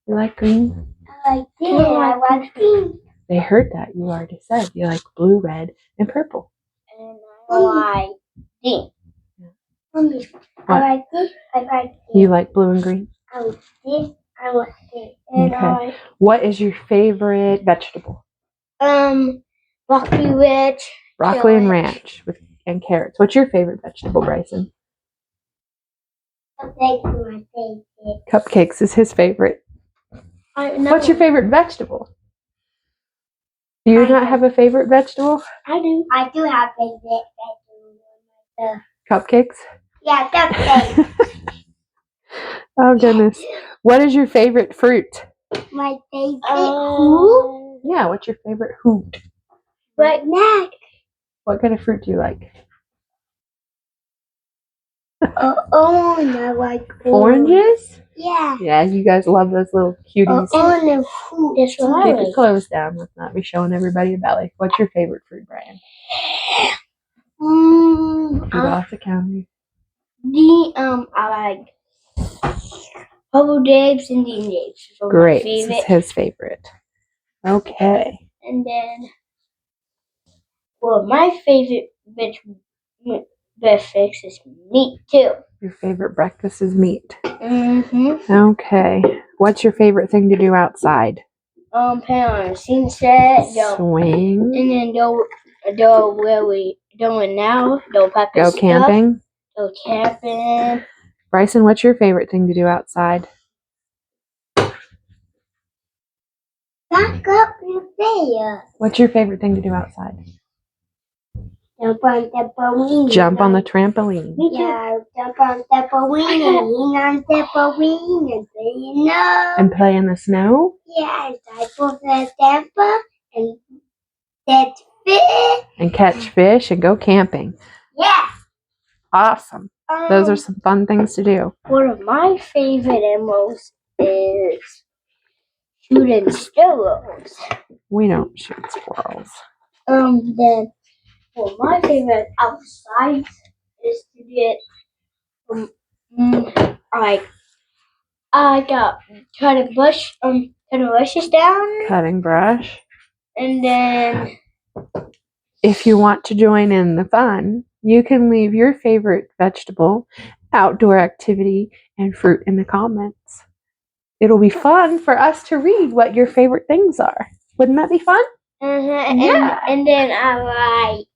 Speaker 1: You like green?
Speaker 2: I like green. I like green.
Speaker 1: They heard that. You already said you like blue, red, and purple.
Speaker 2: And I like green. Mommy, I like this. I like this.
Speaker 1: You like blue and green?
Speaker 2: I like this. I like this. And
Speaker 1: Okay. What is your favorite vegetable?
Speaker 2: Broccoli ranch.
Speaker 1: Broccoli and
Speaker 2: Carrots.
Speaker 1: ranch and carrots. What's your favorite vegetable, Bryson?
Speaker 2: Cupcakes are my favorite.
Speaker 1: Cupcakes is his favorite.
Speaker 2: I know.
Speaker 1: What's your favorite vegetable? Do you not have a favorite vegetable?
Speaker 2: I do. I do have favorite vegetable.
Speaker 1: Cupcakes?
Speaker 2: Yeah, cupcakes.
Speaker 1: Oh, goodness. What is your favorite fruit?
Speaker 2: My favorite food?
Speaker 1: Yeah, what's your favorite fruit?
Speaker 2: Right now.
Speaker 1: What kind of fruit do you like?
Speaker 2: I like
Speaker 1: Oranges?
Speaker 2: Yeah.
Speaker 1: Yeah, you guys love those little cuties.
Speaker 2: Orange fruit. That's what I
Speaker 1: Take your
Speaker 2: like.
Speaker 1: clothes down. Let's not be showing everybody a belly. What's your favorite fruit, Brian? You off the counter.
Speaker 2: I like bubble grapes and Dean grapes.
Speaker 1: Grapes is his favorite. Okay.
Speaker 2: And then, well, my favorite breakfast is meat too.
Speaker 1: Your favorite breakfast is meat.
Speaker 2: Mm-hmm.
Speaker 1: Okay. What's your favorite thing to do outside?
Speaker 2: Play on a scene set.
Speaker 1: Swing.
Speaker 2: And then go where we going now. Go pack
Speaker 1: Go camping.
Speaker 2: Go camping.
Speaker 1: Bryson, what's your favorite thing to do outside?
Speaker 2: Back up your face.
Speaker 1: What's your favorite thing to do outside?
Speaker 2: Jump on the trampoline.
Speaker 1: Jump on the trampoline.
Speaker 2: Yeah, jump on the trampoline and lean on the trampoline and play in the
Speaker 1: And play in the snow?
Speaker 2: Yeah, I put the temper and catch fish.
Speaker 1: And catch fish and go camping.
Speaker 2: Yeah.
Speaker 1: Awesome. Those are some fun things to do.
Speaker 2: One of my favorite animals is shooting squirrels.
Speaker 1: We don't shoot squirrels.
Speaker 2: Then, well, my favorite outside is to get, like, I got cutting bushes down.
Speaker 1: Cutting brush.
Speaker 2: And then,
Speaker 1: if you want to join in the fun, you can leave your favorite vegetable, outdoor activity, and fruit in the comments. It'll be fun for us to read what your favorite things are. Wouldn't that be fun?
Speaker 2: Yeah. And then I like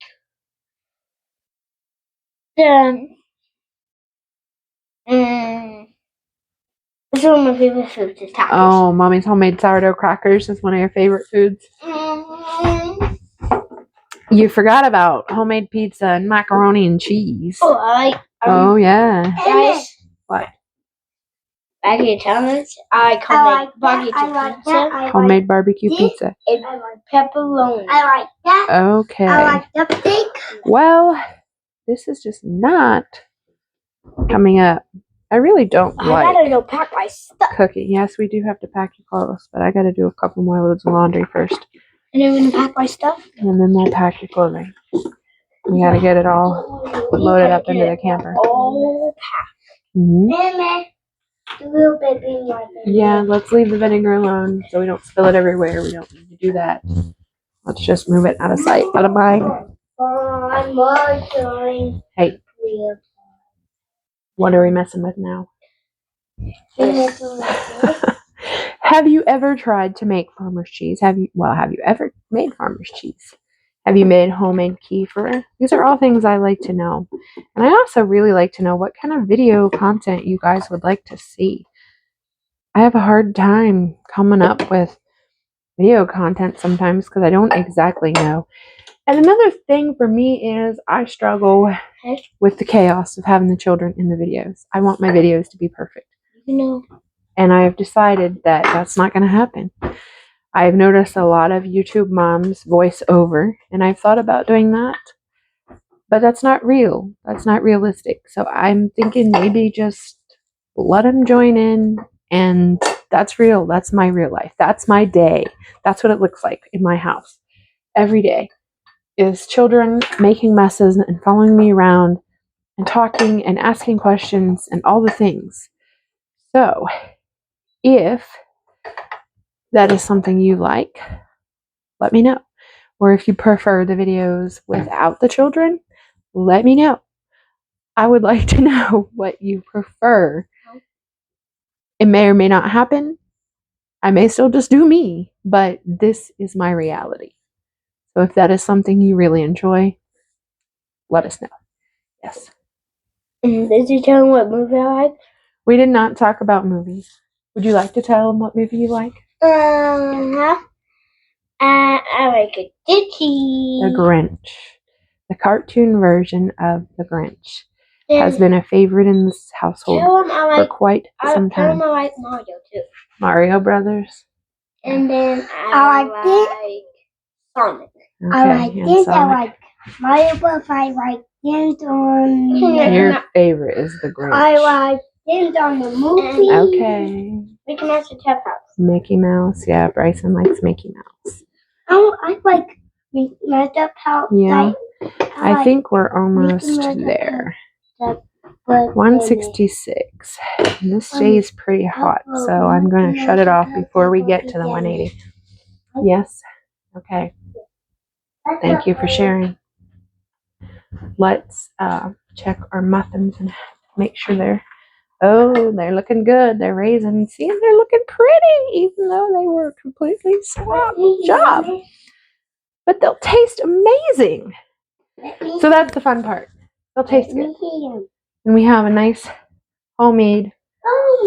Speaker 2: what's one of my favorite foods is tacos.
Speaker 1: Oh, Mommy's homemade sourdough crackers is one of your favorite foods. You forgot about homemade pizza and macaroni and cheese.
Speaker 2: Oh, I like.
Speaker 1: Oh, yeah.
Speaker 2: Guys,
Speaker 1: What?
Speaker 2: Baggy challenge. I like homemade barbecue pizza.
Speaker 1: Homemade barbecue pizza.
Speaker 2: And I like pepperoni. I like that.
Speaker 1: Okay.
Speaker 2: I like the steak.
Speaker 1: Well, this is just not coming up. I really don't
Speaker 2: I
Speaker 1: like
Speaker 2: gotta go pack my stuff.
Speaker 1: cooking. Yes, we do have to pack your clothes, but I gotta do a couple more loads of laundry first.
Speaker 2: And then we're gonna pack my stuff.
Speaker 1: And then we'll pack your clothing. We gotta get it all loaded up into the camper.
Speaker 2: All packed.
Speaker 1: Mm-hmm.
Speaker 2: A little bit in my
Speaker 1: Yeah, let's leave the vinegar alone so we don't spill it everywhere. We don't need to do that. Let's just move it out of sight, out of mind.
Speaker 2: I'm watching.
Speaker 1: Hey, what are we messing with now? Have you ever tried to make farmer's cheese? Have you ever made farmer's cheese? Have you made homemade kefir? These are all things I like to know. And I also really like to know what kind of video content you guys would like to see. I have a hard time coming up with video content sometimes because I don't exactly know. And another thing for me is I struggle with the chaos of having the children in the videos. I want my videos to be perfect.
Speaker 2: You know.
Speaker 1: And I have decided that that's not going to happen. I've noticed a lot of YouTube moms voice over, and I've thought about doing that, but that's not real. That's not realistic. So I'm thinking maybe just let them join in, and that's real. That's my real life. That's my day. That's what it looks like in my house every day is children making messes and following me around and talking and asking questions and all the things. So if that is something you like, let me know. Or if you prefer the videos without the children, let me know. I would like to know what you prefer. It may or may not happen. I may still just do me, but this is my reality. So if that is something you really enjoy, let us know. Yes.
Speaker 2: Did you tell them what movie I like?
Speaker 1: We did not talk about movies. Would you like to tell them what movie you like?
Speaker 2: I like a Ditchy.
Speaker 1: The Grinch. The cartoon version of The Grinch has been a favorite in this household for quite some time.
Speaker 2: I like Mario too.
Speaker 1: Mario Brothers.
Speaker 2: And then I like Sonic.
Speaker 1: Okay,
Speaker 2: I like
Speaker 1: and
Speaker 2: this.
Speaker 1: Sonic.
Speaker 2: I like Mario Bros. I like this on.
Speaker 1: Your favorite is The Grinch.
Speaker 2: I like this on the movie.
Speaker 1: Okay.
Speaker 2: Mickey Mouse and Tough House.
Speaker 1: Mickey Mouse. Yeah, Bryson likes Mickey Mouse.
Speaker 2: Oh, I like Mickey Mouse Tough House.
Speaker 1: Yeah. I think we're almost
Speaker 2: Mouse
Speaker 1: there.
Speaker 2: 166.
Speaker 1: 166. This day is pretty hot, so I'm going to shut it off before we get to the 180. Yes? Okay. Thank you for sharing. Let's check our muffins and make sure they're looking good. They're raising. See, they're looking pretty, even though they were completely swapped job. But they'll taste amazing. So that's the fun part. They'll taste good. And we have a nice homemade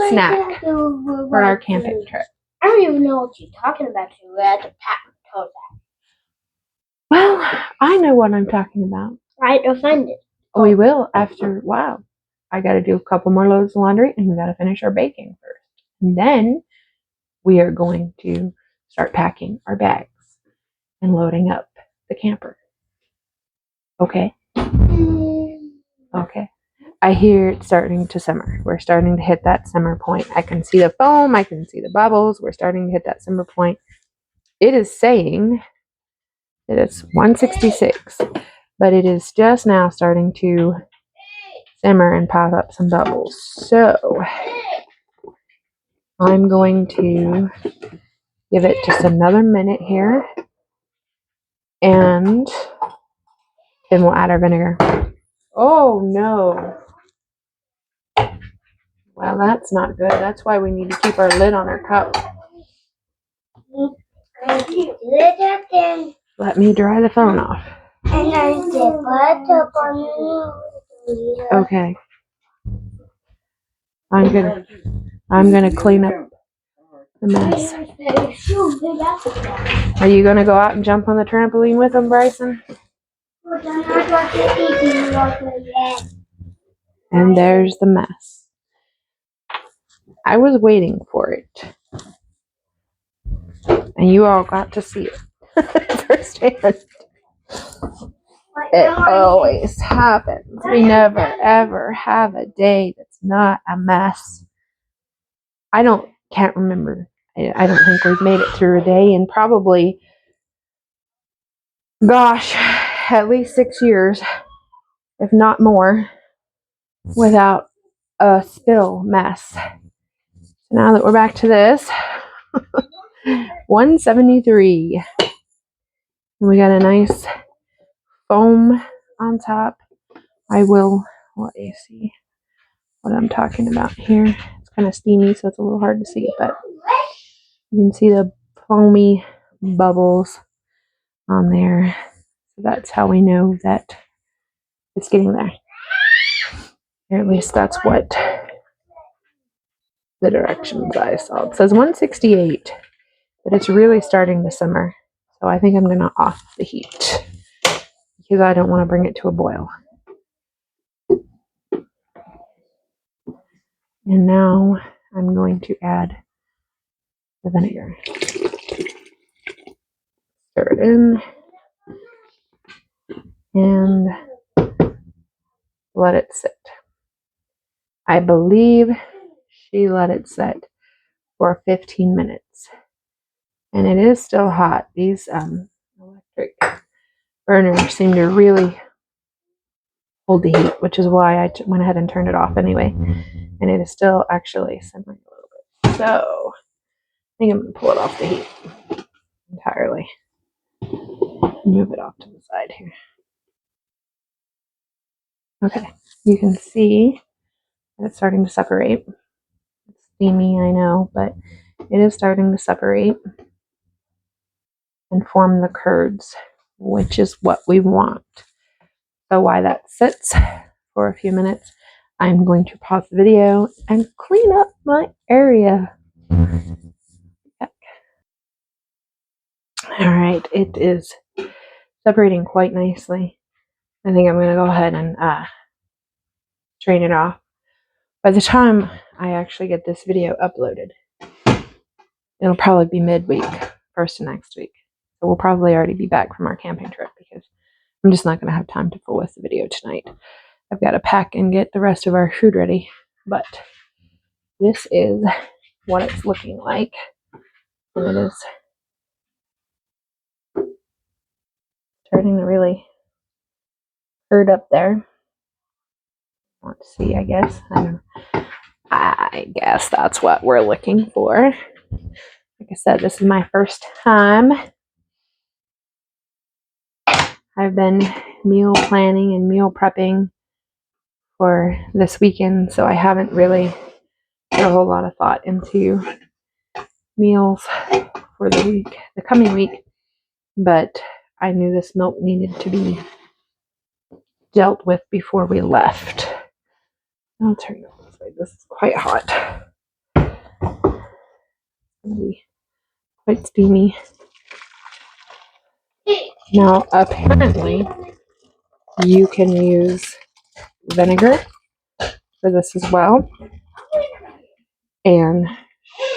Speaker 1: snack for our camping trip.
Speaker 2: I don't even know what you're talking about. We had to pack toes out.
Speaker 1: Well, I know what I'm talking about.
Speaker 2: Right, you'll find it.
Speaker 1: We will after, wow. I got to do a couple more loads of laundry and we got to finish our baking first. And then we are going to start packing our bags and loading up the camper. Okay? Okay. I hear it's starting to simmer. We're starting to hit that simmer point. I can see the foam. I can see the bubbles. We're starting to hit that simmer point. It is saying that it's 166, but it is just now starting to simmer and pop up some bubbles. So I'm going to give it just another minute here, and then we'll add our vinegar. Oh no. Well, that's not good. That's why we need to keep our lid on our cup. Let me dry the phone off.
Speaker 2: And I dip butter on you.
Speaker 1: Okay. I'm gonna clean up the mess. Are you gonna go out and jump on the trampoline with them, Bryson? And there's the mess. I was waiting for it. And you all got to see it firsthand. It always happens. We never ever have a day that's not a mess. Can't remember. I don't think we've made it through a day in probably, gosh, at least 6 years, if not more, without a spill mess. So now that we're back to this, 173. We got a nice foam on top. I will let you see what I'm talking about here. It's kind of steamy, so it's a little hard to see, but you can see the foamy bubbles on there. So that's how we know that it's getting there. Or at least that's what the directions I saw. It says 168, but it's really starting to simmer. So I think I'm going to off the heat because I don't want to bring it to a boil. And now I'm going to add the vinegar. Stir it in and let it sit. I believe she let it sit for 15 minutes. And it is still hot. These electric burners seem to really hold the heat, which is why I went ahead and turned it off anyway. And it is still actually simmering a little bit. So I think I'm going to pull it off the heat entirely. Move it off to the side here. Okay, you can see that it's starting to separate. It's steamy, I know, but it is starting to separate and form the curds, which is what we want. So while that sits for a few minutes, I'm going to pause the video and clean up my area. All right, it is separating quite nicely. I think I'm going to go ahead and drain it off. By the time I actually get this video uploaded, it'll probably be midweek, first of next week. So we'll probably already be back from our camping trip because I'm just not going to have time to full with the video tonight. I've got to pack and get the rest of our food ready, but this is what it's looking like. And it is starting to really curd up there. Let's see, I guess. I guess that's what we're looking for. Like I said, this is my first time. I've been meal planning and meal prepping for this weekend, so I haven't really put a whole lot of thought into meals for the coming week. But I knew this milk needed to be dealt with before we left. I'll turn it this way. This is quite hot. It's going to be quite steamy. Now, apparently, you can use vinegar for this as well. And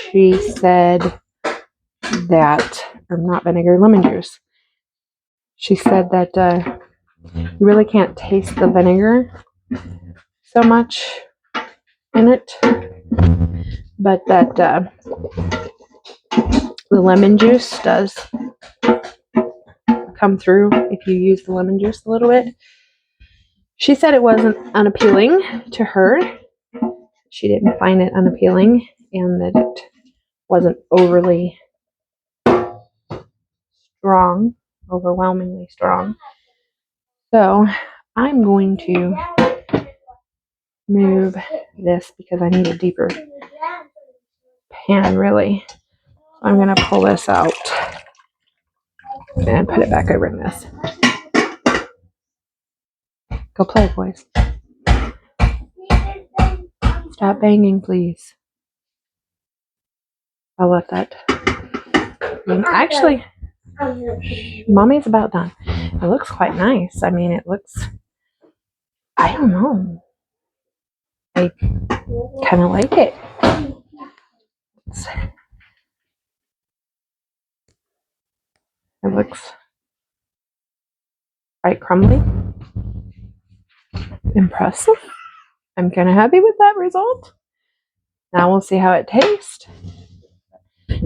Speaker 1: she said that, or not vinegar, lemon juice. She said that you really can't taste the vinegar so much in it, but that the lemon juice does come through if you use the lemon juice a little bit. She said it wasn't unappealing to her. She didn't find it unappealing, and that it wasn't overly strong, overwhelmingly strong. So I'm going to move this because I need a deeper pan, really. I'm going to pull this out and put it back over in this. Go play, boys. Stop banging, please. I'll let that. Actually, Mommy's about done. It looks quite nice. I mean, it looks, I don't know. I kind of like it. It looks quite crumbly. Impressive. I'm kind of happy with that result. Now we'll see how it tastes.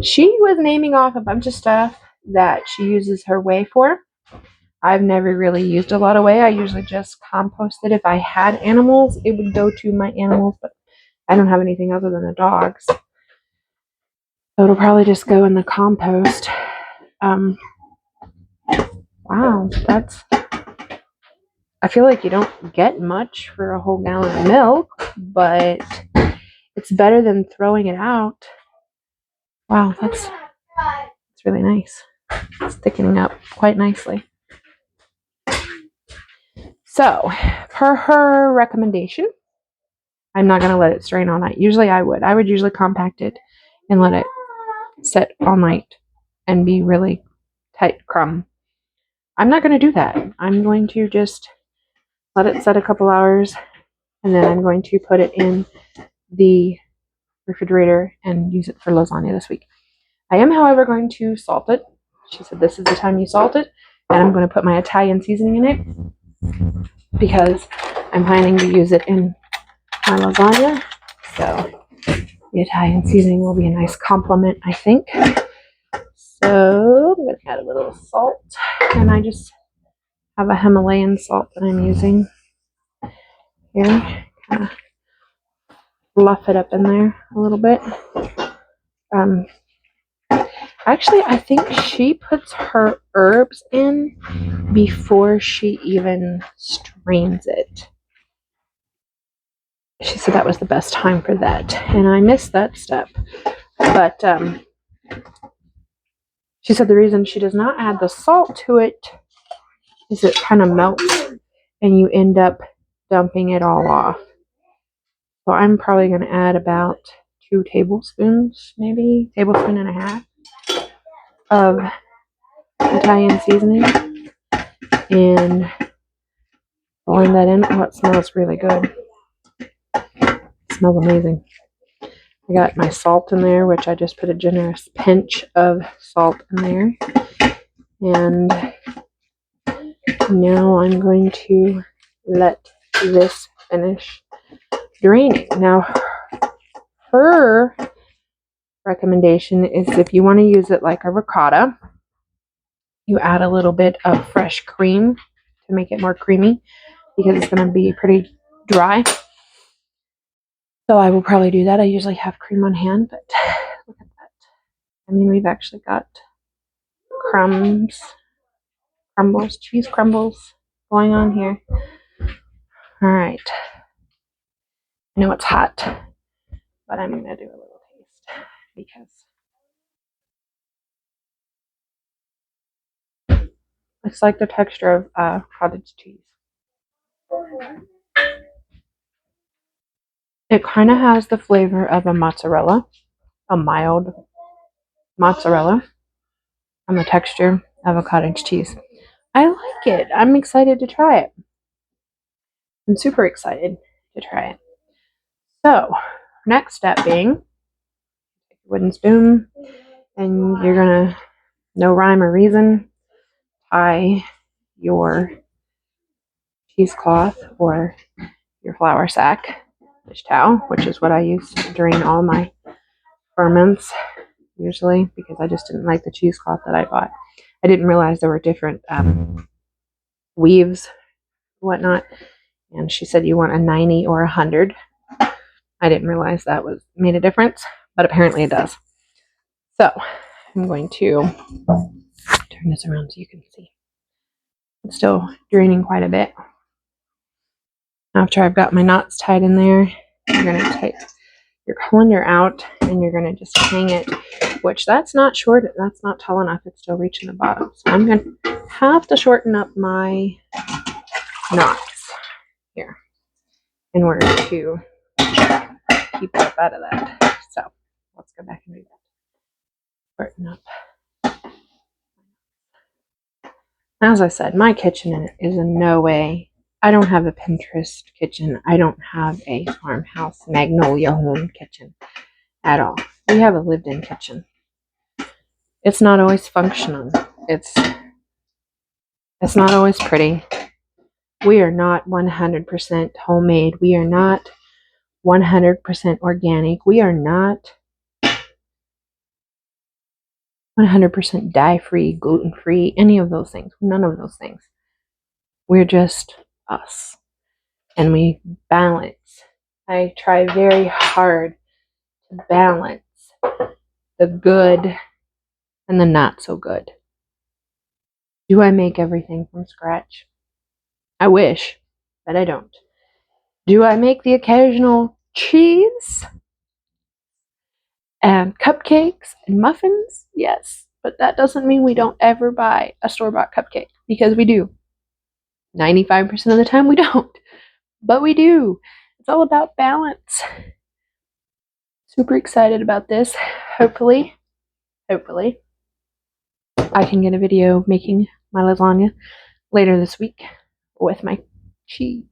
Speaker 1: She was naming off a bunch of stuff that she uses her whey for. I've never really used a lot of whey. I usually just compost it. If I had animals, it would go to my animals, but I don't have anything other than the dogs. So it'll probably just go in the compost. Wow, I feel like you don't get much for a whole gallon of milk, but it's better than throwing it out. Wow, that's really nice. It's thickening up quite nicely. So, per her recommendation, I'm not going to let it strain all night. Usually I would usually compact it and let it sit all night and be really tight crumb. I'm not going to do that. I'm going to just let it set a couple hours, and then I'm going to put it in the refrigerator and use it for lasagna this week. I am, however, going to salt it she said this is the time you salt it, and I'm going to put my Italian seasoning in it because I'm planning to use it in my lasagna. So the Italian seasoning will be a nice complement, I think. So I'm going to add a little salt, and I just have a Himalayan salt that I'm using here. Kind of fluff it up in there a little bit. Actually, I think she puts her herbs in before she even strains it. She said that was the best time for that, and I missed that step. But she said the reason she does not add the salt to it is it kind of melts, and you end up dumping it all off. So I'm probably going to add about 2 tablespoons, maybe tablespoon and a half of Italian seasoning, and blend that in. Oh, it smells really good. It smells amazing. I got my salt in there, which I just put a generous pinch of salt in there. And now I'm going to let this finish draining. Now, her recommendation is if you want to use it like a ricotta, you add a little bit of fresh cream to make it more creamy because it's going to be pretty dry. So I will probably do that. I usually have cream on hand, but look at that. I mean, we've actually got cheese crumbles going on here. All right. I know it's hot, but I'm going to do a little taste because it's like the texture of cottage cheese. It kind of has the flavor of a mozzarella, a mild mozzarella, and the texture of a cottage cheese. I like it. I'm excited to try it. I'm super excited to try it. So, next step being, take a wooden spoon, and you're gonna, no rhyme or reason, tie your cheesecloth or your flour sack, dish towel, which is what I use to drain all my ferments, usually, because I just didn't like the cheesecloth that I bought. I didn't realize there were different weaves, whatnot, and she said you want a 90 or 100. I didn't realize that made a difference, but apparently it does. So I'm going to turn this around so you can see. It's still draining quite a bit. After I've got my knots tied in there, you're going to take your colander out and you're going to just hang it, which that's not short, that's not tall enough, it's still reaching the bottom. So I'm going to have to shorten up my knots here in order to keep it up out of that. So let's go back and do that. Shorten up. As I said, my kitchen is in no way, I don't have a Pinterest kitchen. I don't have a farmhouse Magnolia home kitchen at all. We have a lived-in kitchen. It's not always functional. It's not always pretty. We are not 100% homemade. We are not 100% organic. We are not 100% dye-free, gluten-free, any of those things. None of those things. We're just us. And we balance. I try very hard to balance the good and the not so good. Do I make everything from scratch? I wish, but I don't. Do I make the occasional cheese and cupcakes and muffins? Yes, but that doesn't mean we don't ever buy a store-bought cupcake, because we do. 95% of the time we don't, but we do. It's all about balance. Super excited about this. Hopefully, I can get a video making my lasagna later this week with my cheese.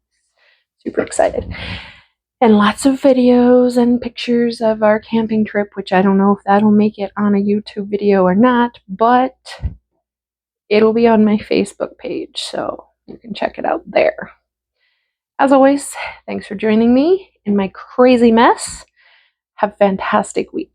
Speaker 1: Super excited. And lots of videos and pictures of our camping trip, which I don't know if that'll make it on a YouTube video or not, but it'll be on my Facebook page, so you can check it out there. As always, thanks for joining me in my crazy mess. Have a fantastic week.